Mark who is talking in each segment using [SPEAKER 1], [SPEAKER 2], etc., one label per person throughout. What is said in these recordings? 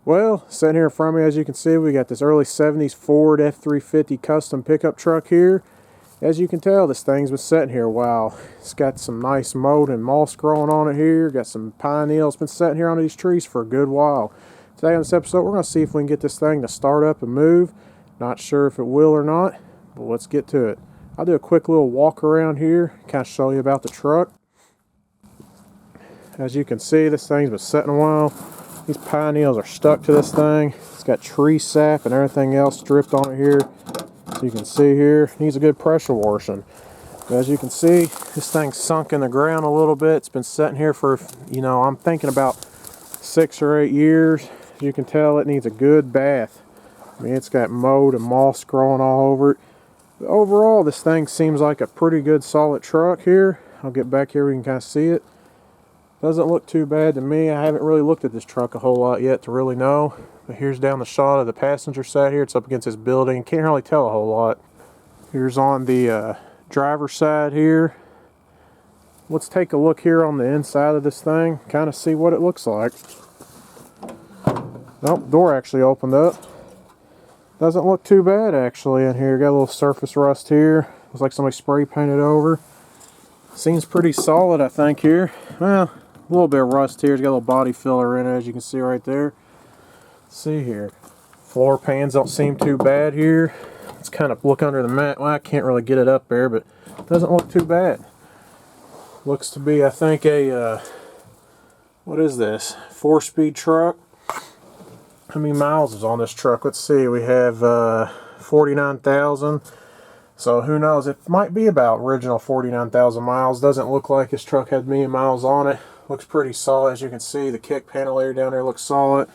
[SPEAKER 1] Well, sitting here in front of me, as you can see, we got this early 70s Ford F-350 custom pickup truck here. As you can tell, this thing's been sitting here a while. It's got some nice mold and moss growing on it here. Got some pine needles. Been sitting here under these trees for a good while. Today on this episode, we're going to see if we can get this thing to start up and move. Not sure if it will or not, but let's get to it. I'll do a quick little walk around here, kind of show you about the truck. As you can see, this thing's been sitting a while. These pine needles are stuck to this thing. It's got tree sap and everything else stripped on it here. So you can see here, it needs a good pressure washing. But as you can see, this thing's sunk in the ground a little bit. It's been sitting here for, I'm thinking about 6 or 8 years. As you can tell, it needs a good bath. I mean, it's got mold and moss growing all over it. But overall, this thing seems like a pretty good solid truck here. I'll get back here where you can kind of see it. Doesn't look too bad to me. I haven't really looked at this truck a whole lot yet to really know. But here's down the shot of the passenger side here. It's up against this building. Can't really tell a whole lot. Here's on the driver's side here. Let's take a look here on the inside of this thing. Kind of see what it looks like. Nope, door actually opened up. Doesn't look too bad actually in here. Got a little surface rust here. Looks like somebody spray painted over. Seems pretty solid, I think, here. Well, a little bit of rust here. It's got a little body filler in it, as you can see right there. Let's see here. Floor pans don't seem too bad here. Let's kind of look under the mat. Well, I can't really get it up there, but it doesn't look too bad. Looks to be, I think, a, what is this? 4-speed truck. How many miles is on this truck? Let's see. We have 49,000. So who knows? It might be about original 49,000 miles. Doesn't look like this truck had many miles on it. Looks pretty solid. As you can see, the kick panel area down there looks solid.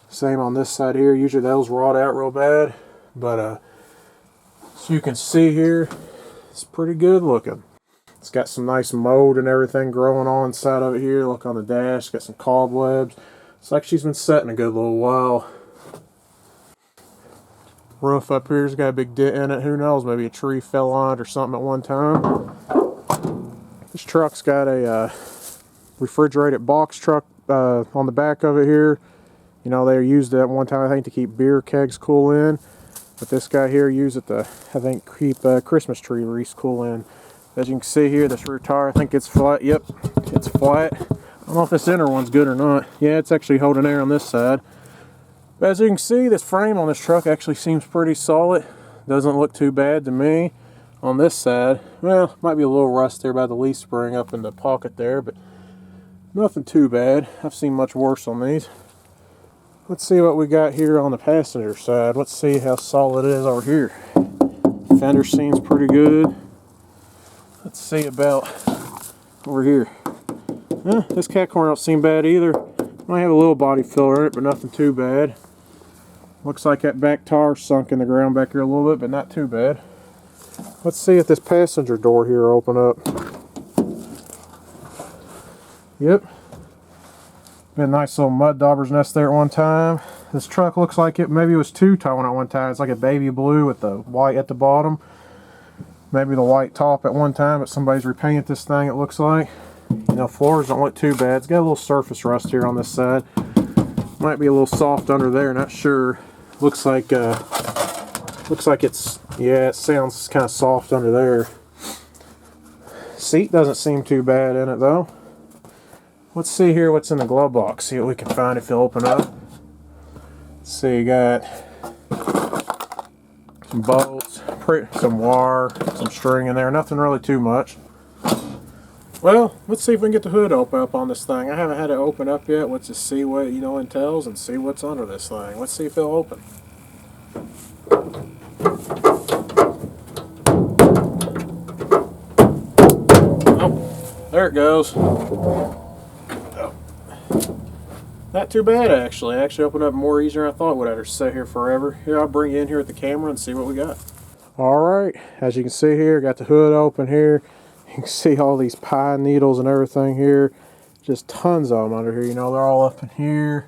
[SPEAKER 1] Same on this side here. Usually those rot out real bad. But so you can see here, it's pretty good looking. It's got some nice mold and everything growing on inside of it here. Look on the dash. Got some cobwebs. It's like she's been sitting a good little while. Roof up here's got a big dent in it. Who knows? Maybe a tree fell on it or something at one time. This truck's got a refrigerated box truck on the back of it here. You know, they used it at one time, I think, to keep beer kegs cool in. But this guy here used it to, I think, keep Christmas tree wreaths cool in. As you can see here, this rear tire, I think it's flat. Yep, it's flat. I don't know if this inner one's good or not. Yeah, it's actually holding air on this side. But as you can see, this frame on this truck actually seems pretty solid. Doesn't look too bad to me. On this side, well, might be a little rust there by the leaf spring up in the pocket there, but nothing too bad. I've seen much worse on these. Let's see what we got here on the passenger side. Let's see how solid it is over here. Fender seems pretty good. Let's see about over here. This cat corner don't seem bad either. Might have a little body filler in it, but nothing too bad. Looks like that back tire sunk in the ground back here a little bit, but not too bad. Let's see if this passenger door here will open up. Yep. Been a nice little mud dauber's nest there at one time. This truck looks like it maybe was two-tone at one time. It's like a baby blue with the white at the bottom. Maybe the white top at one time, but somebody's repainted this thing, it looks like. You know, floors don't look too bad. It's got a little surface rust here on this side. Might be a little soft under there, not sure. Looks like it's, yeah, it sounds kind of soft under there. Seat doesn't seem too bad in it though. Let's see here what's in the glove box. See what we can find if it'll open up. Let's see, you got some bolts, some wire, some string in there. Nothing really too much. Well, let's see if we can get the hood open up on this thing. I haven't had it open up yet. Let's just see what, entails and see what's under this thing. Let's see if it'll open. Oh, there it goes. Oh. Not too bad, actually. It actually opened up more easier than I thought it would. I'd have to sit here forever. Here, I'll bring you in here with the camera and see what we got. Alright, as you can see here, got the hood open here. You can see all these pine needles and everything here. Just tons of them under here. You know, they're all up in here.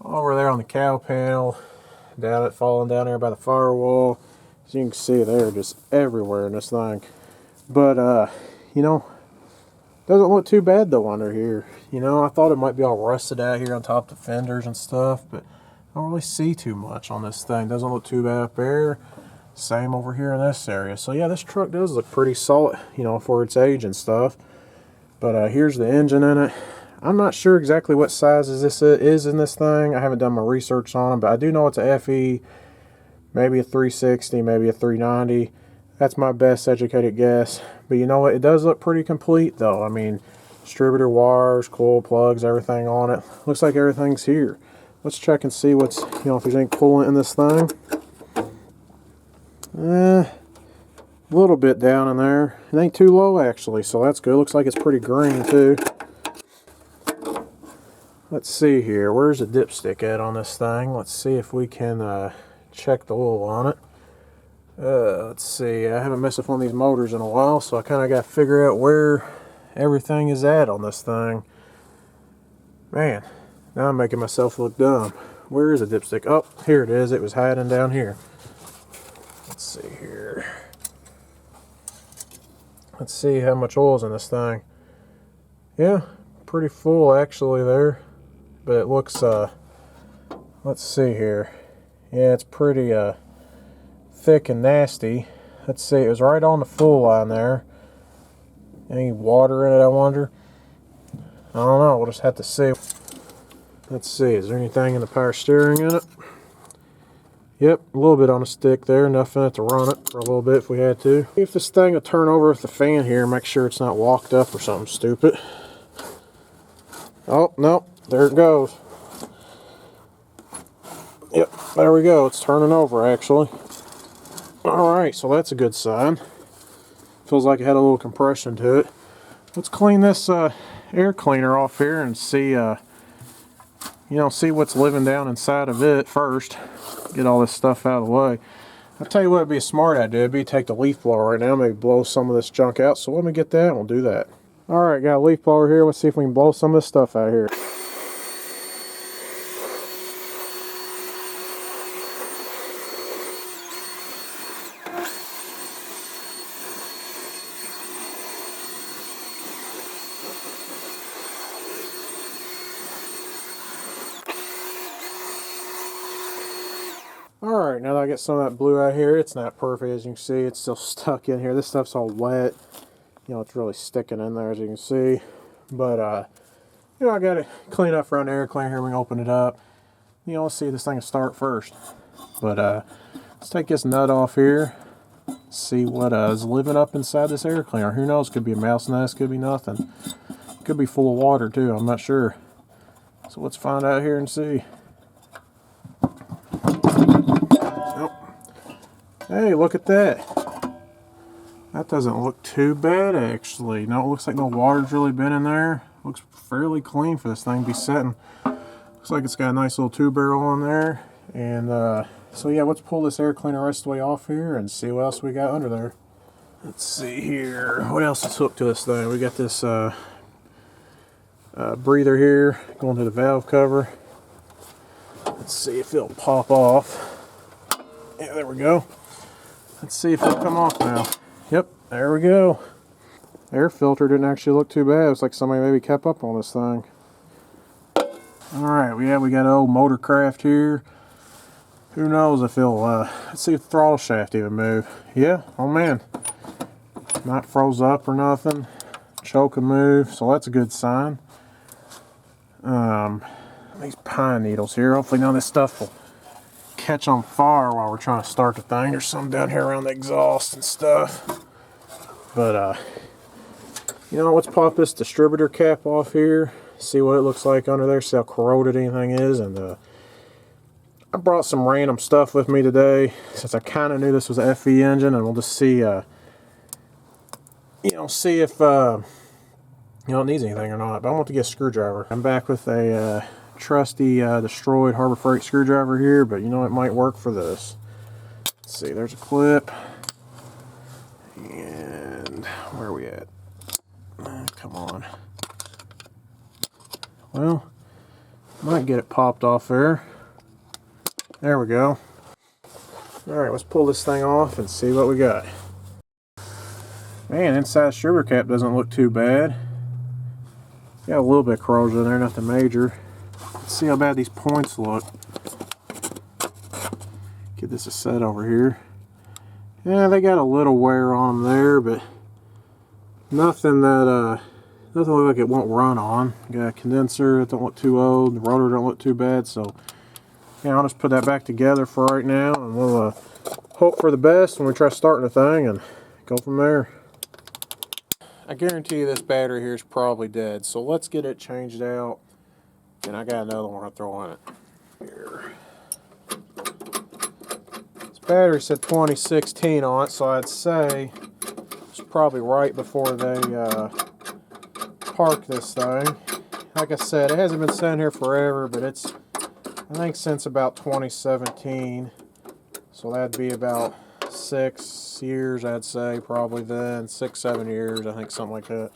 [SPEAKER 1] Over there on the cow panel. Down it, falling down there by the firewall. As you can see, they're just everywhere in this thing. But, Doesn't look too bad though under here. You know, I thought it might be all rusted out here on top of the fenders and stuff, but I don't really see too much on this thing. Doesn't look too bad up there. Same over here in this area. So yeah, this truck does look pretty solid, you know, for its age and stuff. But here's the engine in it. I'm not sure exactly what sizes this is in this thing. I haven't done my research on them, but I do know it's a FE, maybe a 360, maybe a 390. That's my best educated guess. But you know what? It does look pretty complete though. I mean, distributor wires, coil plugs, everything on it. Looks like everything's here. Let's check and see what's, you know, if there's any coolant in this thing. A little bit down in there. It ain't too low actually, so that's good. Looks like it's pretty green too. Let's see here. Where's the dipstick at on this thing? Let's see if we can check the oil on it. Let's see. I haven't messed with one of these motors in a while, so I kind of got to figure out where everything is at on this thing. Man, now I'm making myself look dumb. Where is the dipstick? Oh, here it is. It was hiding down here. Let's see here. Let's see how much oil's in this thing. Yeah, pretty full actually there. But it looks, let's see here. Yeah, it's pretty thick and nasty. Let's see, it was right on the full line there. Any water in it, I wonder? I don't know, we'll just have to see. Let's see, is there anything in the power steering in it? Yep, a little bit on the stick there, enough in it to run it for a little bit if we had to. See if this thing will turn over with the fan here, make sure it's not walked up or something stupid. Oh, no, there it goes. Yep, there we go, it's turning over actually. Alright, so that's a good sign. Feels like it had a little compression to it. Let's clean this air cleaner off here and see, you know, see what's living down inside of it first. Get all this stuff out of the way. I'll tell you what would be a smart idea. It'd be take the leaf blower right now, maybe blow some of this junk out. So let me get that and we'll do that. Alright, got a leaf blower here. Let's see if we can blow some of this stuff out here. Alright, now that I get some of that blue out here, it's not perfect as you can see. It's still stuck in here. This stuff's all wet. You know, it's really sticking in there as you can see. But, you know, I got to clean up around the air cleaner here. We can open it up. You know, let's see if this thing will start first. But, let's take this nut off here. See what is living up inside this air cleaner. Who knows? Could be a mouse nest, could be nothing. Could be full of water too, I'm not sure. So let's find out here and see. Hey, look at that. That doesn't look too bad, actually. No, it looks like no water's really been in there. Looks fairly clean for this thing to be sitting. Looks like it's got a nice little tube barrel on there. And, so yeah, let's pull this air cleaner the rest of the way off here and see what else we got under there. Let's see here. What else is hooked to this thing? We got this, breather here going to the valve cover. Let's see if it'll pop off. Yeah, there we go. Let's see if it'll come off now. Yep, there we go. Air filter didn't actually look too bad. It's like somebody maybe kept up on this thing. Alright, we got an old Motorcraft here. Who knows if it'll, let's see if the throttle shaft even move. Yeah, oh man. Not froze up or nothing. Choke and move, so that's a good sign. These pine needles here, hopefully none of this stuff will catch on fire while we're trying to start the thing. There's some down here around the exhaust and stuff. But, you know, let's pop this distributor cap off here. See what it looks like under there. See how corroded anything is. And, I brought some random stuff with me today since I kind of knew this was an FE engine. And we'll just see, you know, see if, you know, it needs anything or not. But I want to get a screwdriver. I'm back with a, trusty destroyed Harbor Freight screwdriver here, but you know it might work for this. Let's see, there's a clip, and where are we at? Come on. Well, might get it popped off there. There we go. Alright, let's pull this thing off and see what we got. Man, inside distributor cap doesn't look too bad. Got a little bit of corrosion in there, nothing major. Let's see how bad these points look. Get this a set over here. Yeah, they got a little wear on them there, but nothing that nothing like it won't run on. Got a condenser, it don't look too old. The rotor don't look too bad, so yeah, I'll just put that back together for right now, and we'll hope for the best when we try starting the thing and go from there. I guarantee you this battery here is probably dead, so let's get it changed out. And I got another one I'll throw on it. Here. This battery said 2016 on it, so I'd say it's probably right before they park this thing. Like I said, it hasn't been sitting here forever, but it's, I think, since about 2017. So that'd be about 6 years, I'd say, probably then. 6, 7 years, I think, something like that.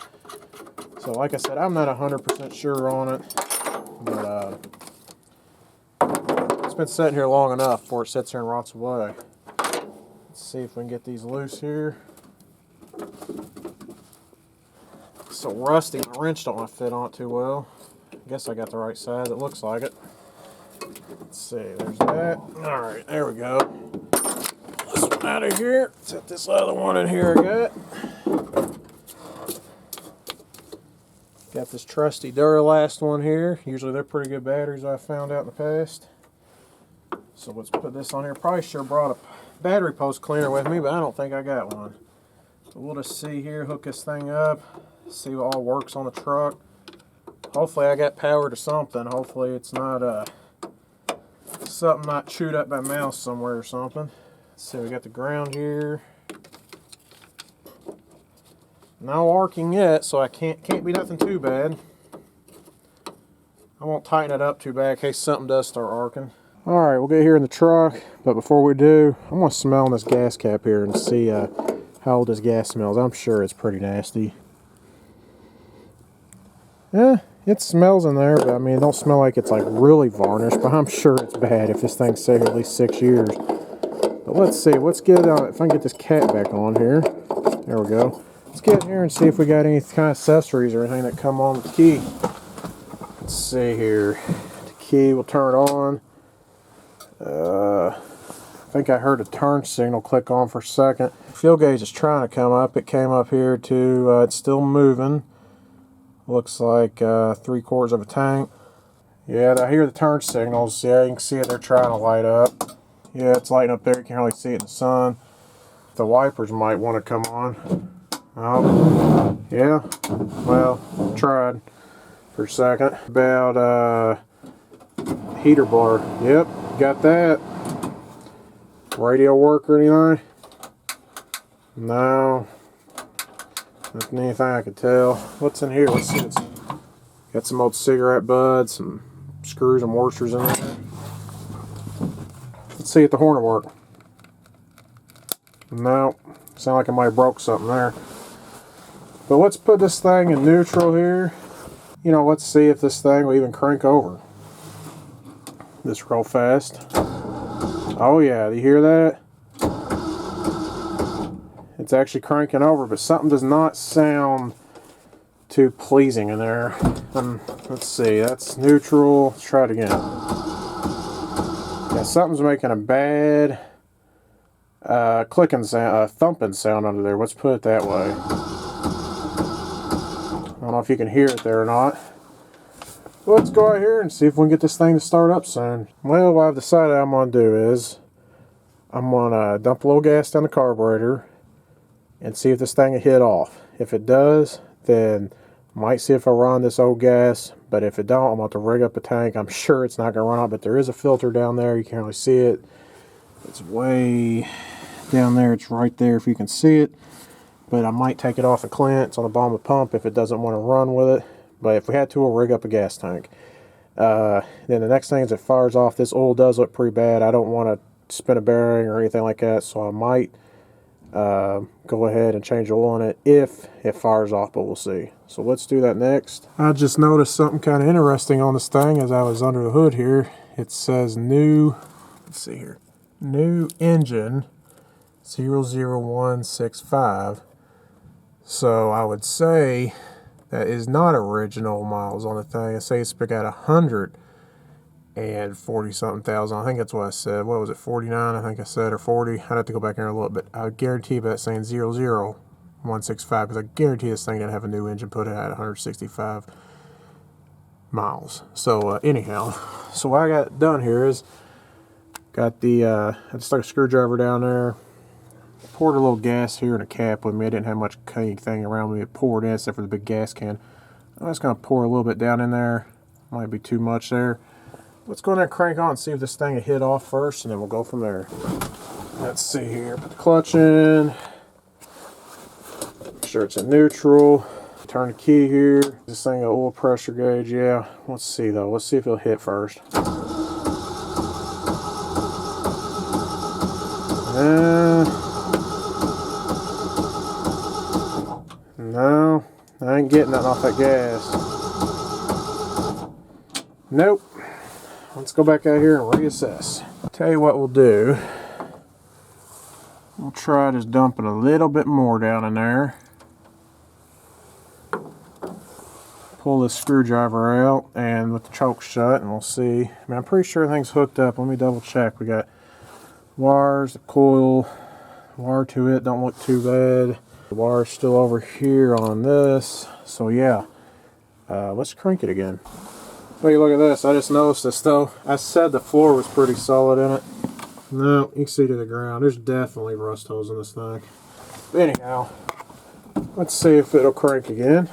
[SPEAKER 1] So like I said, I'm not 100% sure on it, but it's been sitting here long enough before it sits here and rots away. Let's see if we can get these loose here. It's so rusty, my wrench don't want to fit on it too well. I guess I got the right size, it looks like it. Let's see, there's that. Alright, there we go. This one out of here. Set this other one in here I got. Got this trusty Duralast one here. Usually they're pretty good batteries I've found out in the past. So let's put this on here. Probably should have brought a battery post cleaner with me, but I don't think I got one. So we'll just see here, hook this thing up, see what all works on the truck. Hopefully I got power to something. Hopefully it's not something not chewed up by mouse somewhere or something. Let's see, we got the ground here. No arcing yet, so I can't be nothing too bad. I won't tighten it up too bad in case something does start arcing. Alright, we'll get here in the truck, but before we do, I'm going to smell in this gas cap here and see how old this gas smells. I'm sure it's pretty nasty. Yeah, it smells in there, but I mean, it don't smell like it's like really varnished, but I'm sure it's bad if this thing's sat here at least 6 years. But let's see, let's get, if I can get this cap back on here. There we go. Let's get in here and see if we got any kind of accessories or anything that come on with the key. Let's see here. The key, we'll turn it on. I think I heard a turn signal click on for a second. Fuel gauge is trying to come up. It came up here too. It's still moving. Looks like 3/4 of a tank. Yeah, I hear the turn signals. Yeah, you can see it. They're trying to light up. Yeah, it's lighting up there. You can't really see it in the sun. The wipers might want to come on. Oh, yeah. Well, tried for a second. About heater bar. Yep, got that. Radio work or anything? No. Not anything I could tell. What's in here? Let's see. It's got some old cigarette butts, some screws and washers in there. Let's see if the horn will work. No. Sound like I might have broke something there. But let's put this thing in neutral here. You know, let's see if this thing will even crank over. This real fast. Oh yeah, do you hear that? It's actually cranking over, but something does not sound too pleasing in there. Let's see, that's neutral. Let's try it again. Yeah, something's making a bad clicking sound, thumping sound under there. Let's put it that way. I don't know if you can hear it there or not. Let's go out here and see if we can get this thing to start up soon. Well, what I've decided I'm going to do is I'm going to dump a little gas down the carburetor and see if this thing will hit off. If it does, then I might see if I run this old gas, but if it don't, I'm going to rig up a tank. I'm sure it's not going to run out, but there is a filter down there. You can't really see it. It's way down there. It's right there if you can see it. But I might take it off and clean it. It's on the bottom of the pump if it doesn't want to run with it. But if we had to, we'll rig up a gas tank. Then the next thing is it fires off. This oil does look pretty bad. I don't want to spin a bearing or anything like that, so I might go ahead and change the oil on it if it fires off, but we'll see. So let's do that next. I just noticed something kind of interesting on this thing as I was under the hood here. It says new, let's see here, new engine 00165. So I would say That is not original miles on the thing. I say it's got 140 something thousand. I think that's what I said. What was it, 49? I think I said, or 40. I'd have to go back here and look, but I guarantee that's saying 00165 because I guarantee this thing didn't have a new engine put in at 165 miles. So anyhow, so what I got done here is got the I just stuck a screwdriver down there. Poured a little gas here in a cap with me. I didn't have much anything around me to pour it in except for the big gas can. I'm just going to pour a little bit down in there. Might be too much there. Let's go in there and crank on and see if this thing will hit off first, and then we'll go from there. Let's see here. Put the clutch in. Make sure it's in neutral. Turn the key here. This thing got oil pressure gauge. Yeah. Let's see though. Let's see if it'll hit first. No, I ain't getting nothing off that gas. Nope. Let's go back out here and reassess. Tell you what we'll do. We'll try just dumping a little bit more down in there. Pull this screwdriver out and with the choke shut, and we'll see. I mean, I'm pretty sure everything's hooked up. Let me double check. We got wires, the coil, wire to it. Don't look too bad. The wire's still over here on this. So yeah, let's crank it again. Hey, look at this. I just noticed this though. I said the floor was pretty solid in it. No, you can see to the ground. There's definitely rust holes in this thing. But anyhow, let's see if it'll crank again.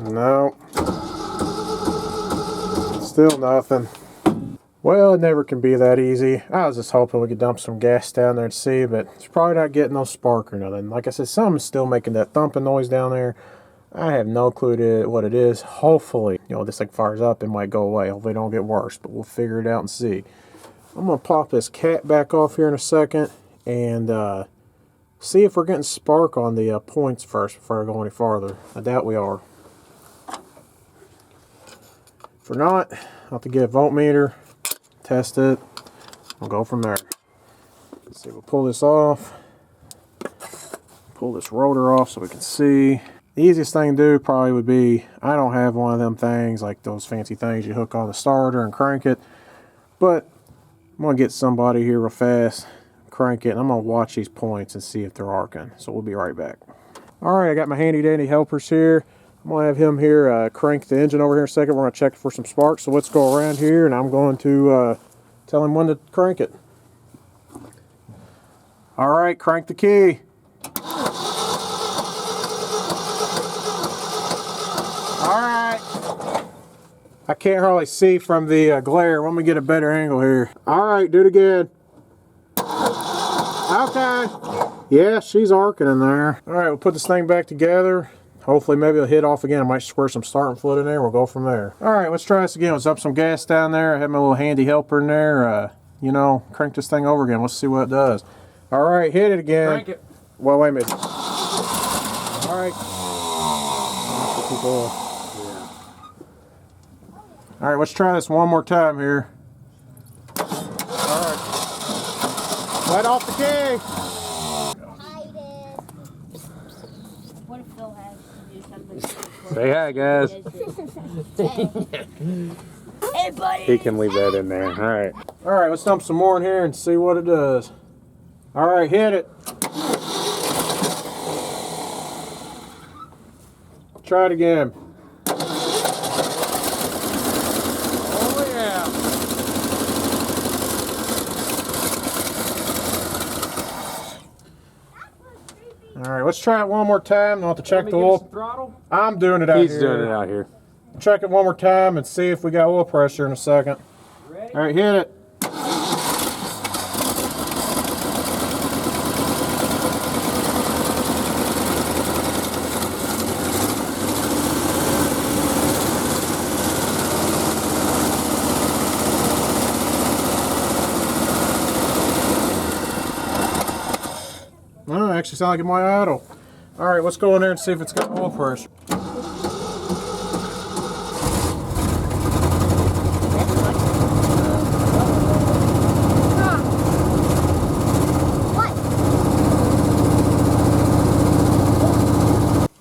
[SPEAKER 1] No. Still nothing. Well, it never can be that easy. I was just hoping we could dump some gas down there and see, but it's probably not getting no spark or nothing. Like I said, something's still making that thumping noise down there. I have no clue what it is. Hopefully, you know, this thing fires up, it might go away. Hopefully it don't get worse, but we'll figure it out and see. I'm going to pop this cap back off here in a second and see if we're getting spark on the points first before I go any farther. I doubt we are. If we're not, I'll have to get a voltmeter, test it, we'll go from there. Let's see, we'll pull this off, pull this rotor off so we can see. The easiest thing to do probably would be, I don't have one of them things, like those fancy things you hook on the starter and crank it, but I'm going to get somebody here real fast, crank it, and I'm going to watch these points and see if they're arcing. So we'll be right back. Alright, I got my handy dandy helpers here. I'm going to have him here crank the engine over here in a second. We're going to check for some sparks. So let's go around here and I'm going to tell him when to crank it. Alright, crank the key. Alright. I can't hardly see from the glare. Let me get a better angle here. Alright, do it again. Okay. Yeah, she's arcing in there. Alright, we'll put this thing back together. Hopefully maybe it'll hit off again. I might squirt some starting fluid in there. We'll go from there. Alright, let's try this again. Let's dump some gas down there. I have my little handy helper in there. You know, crank this thing over again. Let's see what it does. Alright, hit it again.
[SPEAKER 2] Crank it.
[SPEAKER 1] Well, wait a minute. Alright. Alright, let's try this one more time here. Alright. Let off the key. Say hi, guys.
[SPEAKER 3] Hey, buddy.
[SPEAKER 1] He can leave that in there. Alright. Alright, let's dump some more in here and see what it does. Alright, hit it. Try it again. Oh, yeah. Alright, let's try it one more time. I'll have to check the oil.
[SPEAKER 2] Throttle?
[SPEAKER 1] I'm doing it out here.
[SPEAKER 2] He's doing it out here.
[SPEAKER 1] Check it one more time and see if we got oil pressure in a second.
[SPEAKER 2] Ready?
[SPEAKER 1] Alright, hit it. Oh, it actually sounds like it might idle. Alright, let's go in there and see if it's got oil pressure.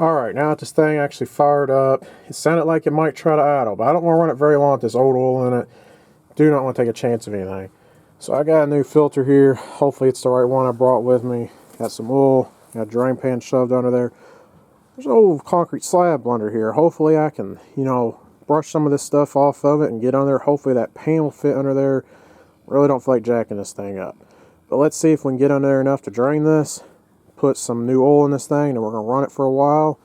[SPEAKER 1] Alright, now that this thing actually fired up, it sounded like it might try to idle, but I don't want to run it very long with this old oil in it. Do not want to take a chance of anything. So I got a new filter here. Hopefully it's the right one I brought with me. Got some oil, got a drain pan shoved under there. There's an old concrete slab under here. Hopefully I can, you know, brush some of this stuff off of it and get under there. Hopefully that pan will fit under there. Really don't feel like jacking this thing up. But let's see if we can get under there enough to drain this. Put some new oil in this thing, and we're going to run it for a while.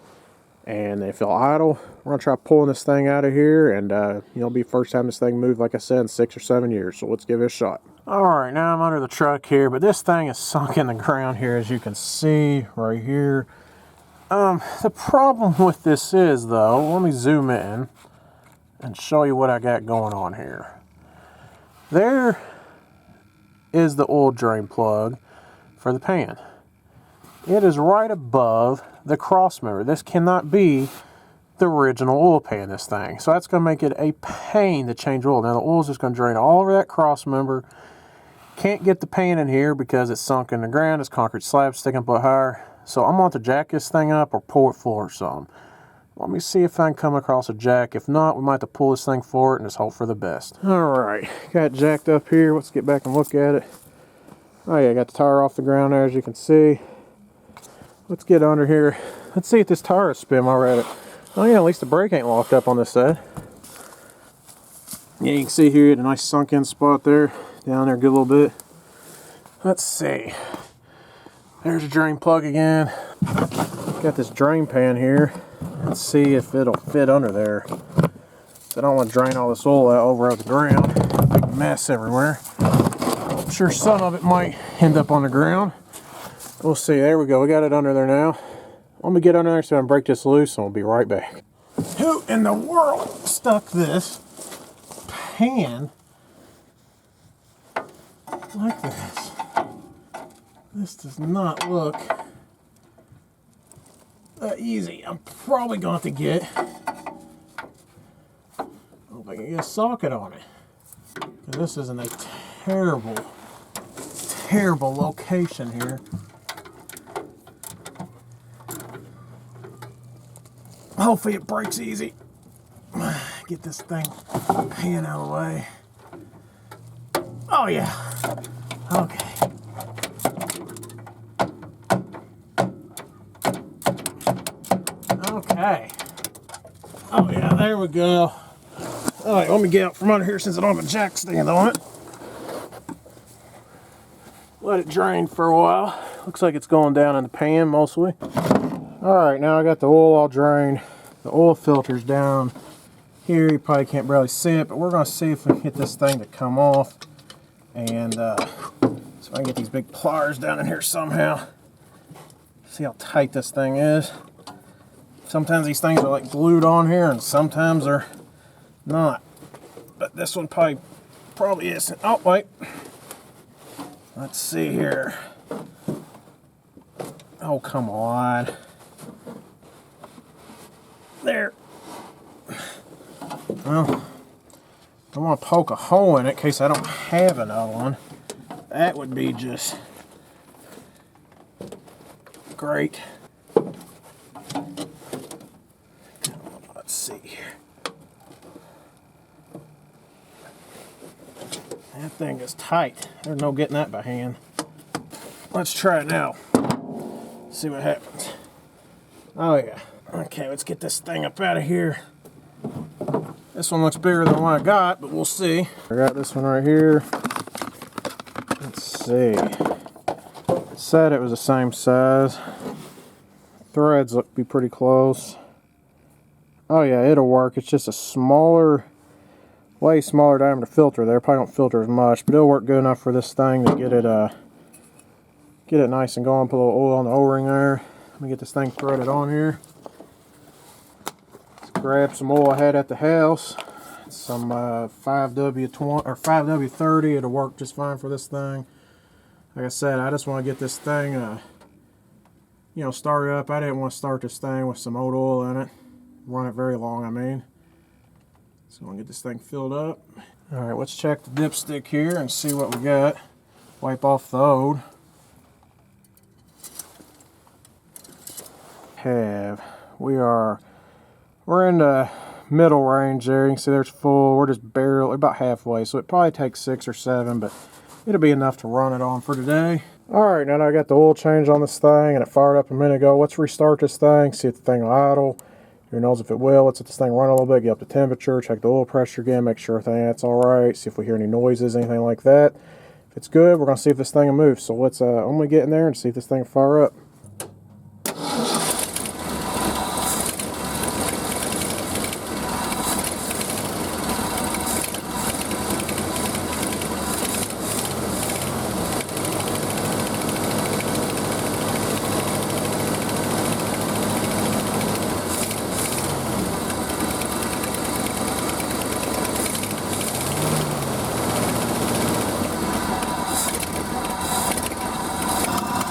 [SPEAKER 1] And if it'll idle, we're going to try pulling this thing out of here. And, you know, it'll be the first time this thing moved, like I said, in 6 or 7 years. So let's give it a shot. Alright, now I'm under the truck here, but this thing is sunk in the ground here, as you can see right here. The problem with this is, though, let me zoom in and show you what I got going on here. There is the oil drain plug for the pan. It is right above the cross member. This cannot be the original oil pan, this thing. So that's going to make it a pain to change oil. Now the oil is just going to drain all over that cross member. Can't get the pan in here because it's sunk in the ground. It's concrete slab sticking up higher. So I'm going to have to jack this thing up or pull it full or something. Let me see if I can come across a jack. If not, we might have to pull this thing forward and just hope for the best. Alright, got it jacked up here. Let's get back and look at it. Oh yeah, I got the tire off the ground there, as you can see. Let's get under here. Let's see if this tire is spin while we're at it. Oh yeah, at least the brake ain't locked up on this side. Yeah, you can see here, a nice sunk in spot there. Down there a good little bit. Let's see. There's a drain plug again. Got this drain pan here. Let's see if it'll fit under there. I don't want to drain all this oil out over the ground. Big mess everywhere. I'm sure some of it might end up on the ground. We'll see. There we go. We got it under there now. Let me get under there so I can break this loose and we'll be right back. Who in the world stuck this pan like this? This does not look that easy. I'm probably going to have to get, hope I can get a socket on it. Because this is in a terrible, terrible location here. Hopefully it breaks easy. Get this thing pan out of the way. Oh yeah. Okay. Okay. Oh yeah, there we go. Alright, let me get out from under here since I don't have a jack stand on it. Let it drain for a while. Looks like it's going down in the pan mostly. Alright, now I got the oil all drained. The oil filter's down here. You probably can't barely see it, but we're going to see if we can get this thing to come off. And so I can get these big pliers down in here somehow. See how tight this thing is. Sometimes these things are like glued on here and sometimes they're not. But this one probably isn't. Oh, wait. Let's see here. Oh, come on. There. Well, I want to poke a hole in it in case I don't have another one. That would be just great. Let's see here. That thing is tight. There's no getting that by hand. Let's try it now. See what happens. Oh yeah. Okay, let's get this thing up out of here. This one looks bigger than the one I got, but we'll see. I got this one right here. Let's see. It said it was the same size. Threads look to be pretty close. Oh yeah, it'll work. It's just a smaller, way smaller diameter filter there. Probably don't filter as much, but it'll work good enough for this thing to get it nice and going. Put a little oil on the O-ring there. Let me get this thing threaded on here. Let's grab some oil I had at the house. Some 5W20 or 5W30. It'll work just fine for this thing. Like I said, I just want to get this thing, you know, started up. I didn't want to start this thing with some old oil in it. Run it very long, I mean. So I'm going to get this thing filled up. Alright, let's check the dipstick here and see what we got. Wipe off the old. we're in the middle range there. You can see there's full. We're just barely about halfway, so it probably takes 6 or 7, but it'll be enough to run it on for today. Alright, now that I got the oil change on this thing and it fired up a minute ago, let's restart this thing, see if the thing will idle. Who knows if it will. Let's let this thing run a little bit, get up the temperature, check the oil pressure again, make sure everything that's alright, see if we hear any noises, anything like that. If it's good, we're going to see if this thing will move. So let's I'm going to get in there and see if this thing will fire up.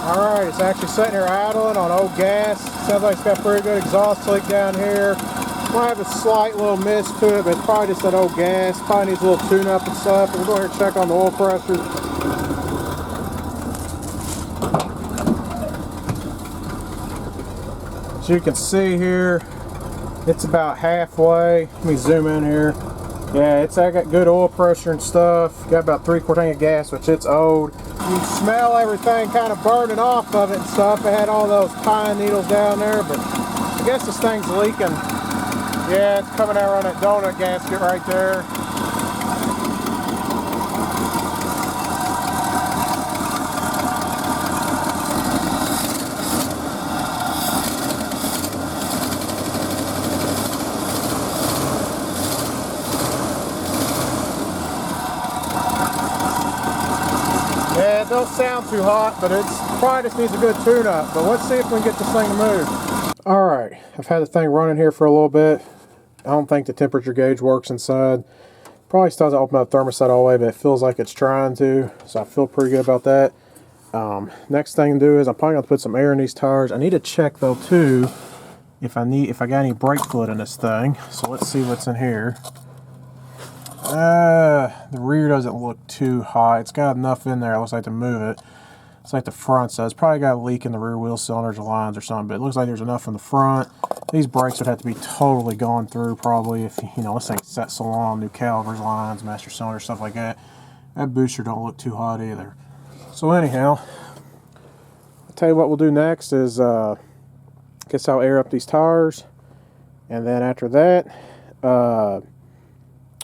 [SPEAKER 1] Alright, it's actually sitting here idling on old gas. Sounds like it's got pretty good exhaust leak down here. Might have a slight little mist to it, but it's probably just that old gas. Probably needs a little tune-up and stuff. We'll go here and check on the oil pressure. As you can see here, it's about halfway. Let me zoom in here. Yeah, I got good oil pressure and stuff. Got about 3/4 tank of gas, which it's old. You can smell everything kind of burning off of it and stuff. It had all those pine needles down there, but I guess this thing's leaking. Yeah, it's coming out around that donut gasket right there. Yeah, it don't sound too hot, but it's probably just needs a good tune-up. But let's see if we can get this thing to move. Alright, I've had the thing running here for a little bit. I don't think the temperature gauge works inside. Probably still doesn't open up the thermostat all the way, but it feels like it's trying to. So I feel pretty good about that. Next thing to do is I'm probably going to put some air in these tires. I need to check though too if I got any brake fluid in this thing. So let's see what's in here. The rear doesn't look too hot. It's got enough in there, it looks like, to move it. It's like the front says. Probably got a leak in the rear wheel cylinders or lines or something, but it looks like there's enough in the front. These brakes would have to be totally gone through probably if, you know, this thing's set so long, new calipers, lines, master cylinder, stuff like that. That booster don't look too hot either. So anyhow, I'll tell you what we'll do next is guess I'll air up these tires, and then after that,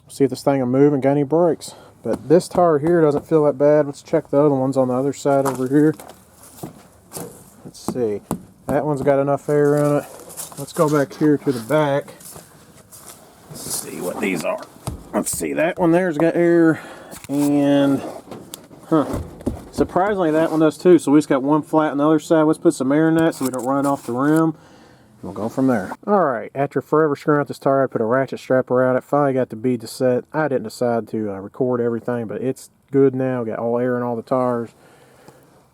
[SPEAKER 1] see if this thing will move and got any brakes. But this tire here doesn't feel that bad. Let's check the other ones on the other side over here. Let's see. That one's got enough air in it. Let's go back here to the back. Let's see what these are. Let's see. That one there's got air. And, surprisingly that one does too. So we just got one flat on the other side. Let's put some air in that so we don't run off the rim. We'll go from there. Alright, after forever screwing out this tire, I put a ratchet strap around it. Finally got the bead to set. I didn't decide to record everything, but it's good now. Got all air in all the tires.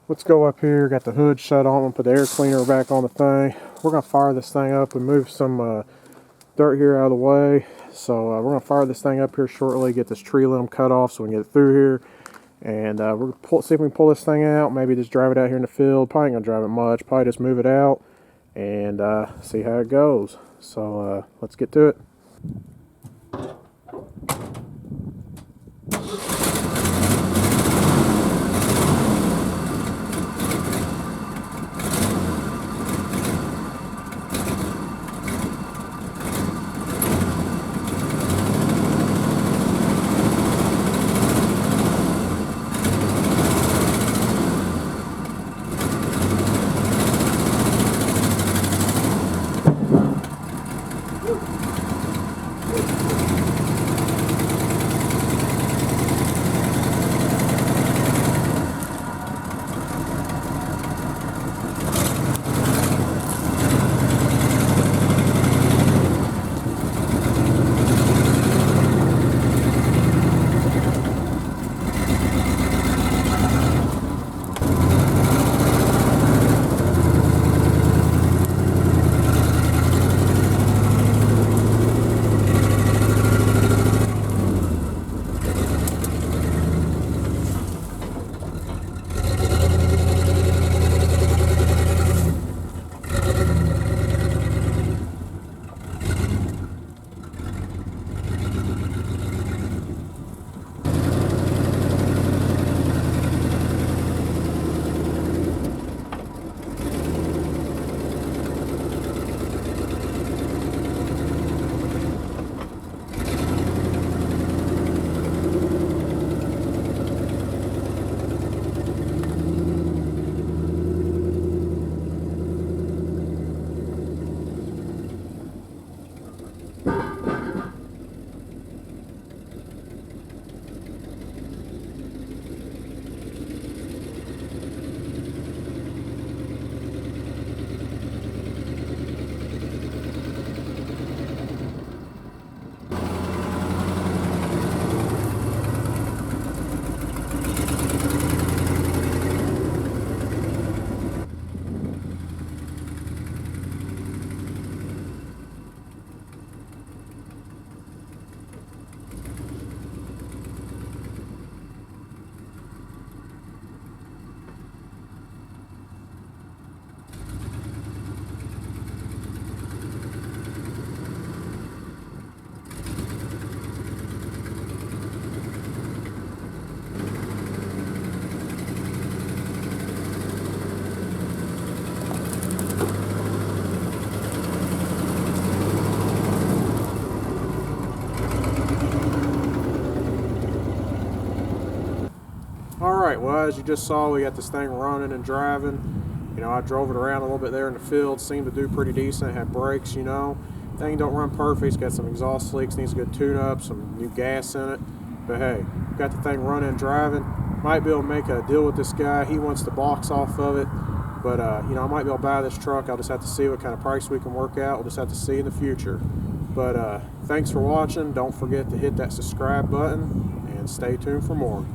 [SPEAKER 1] Let's go up here. Got the hood shut on. I'm going to put the air cleaner back on the thing. We're going to fire this thing up. We moved some dirt here out of the way. So we're going to fire this thing up here shortly. Get this tree limb cut off so we can get it through here. And we're going to see if we can pull this thing out. Maybe just drive it out here in the field. Probably not going to drive it much. Probably just move it out and see how it goes. So let's get to it. Well, as you just saw, we got this thing running and driving. You know, I drove it around a little bit there in the field, seemed to do pretty decent, had brakes, you know. Thing don't run perfect, it's got some exhaust leaks, needs a good tune-up, some new gas in it. But hey, got the thing running and driving. Might be able to make a deal with this guy. He wants the box off of it. But, you know, I might be able to buy this truck. I'll just have to see what kind of price we can work out. We'll just have to see in the future. But thanks for watching. Don't forget to hit that subscribe button and stay tuned for more.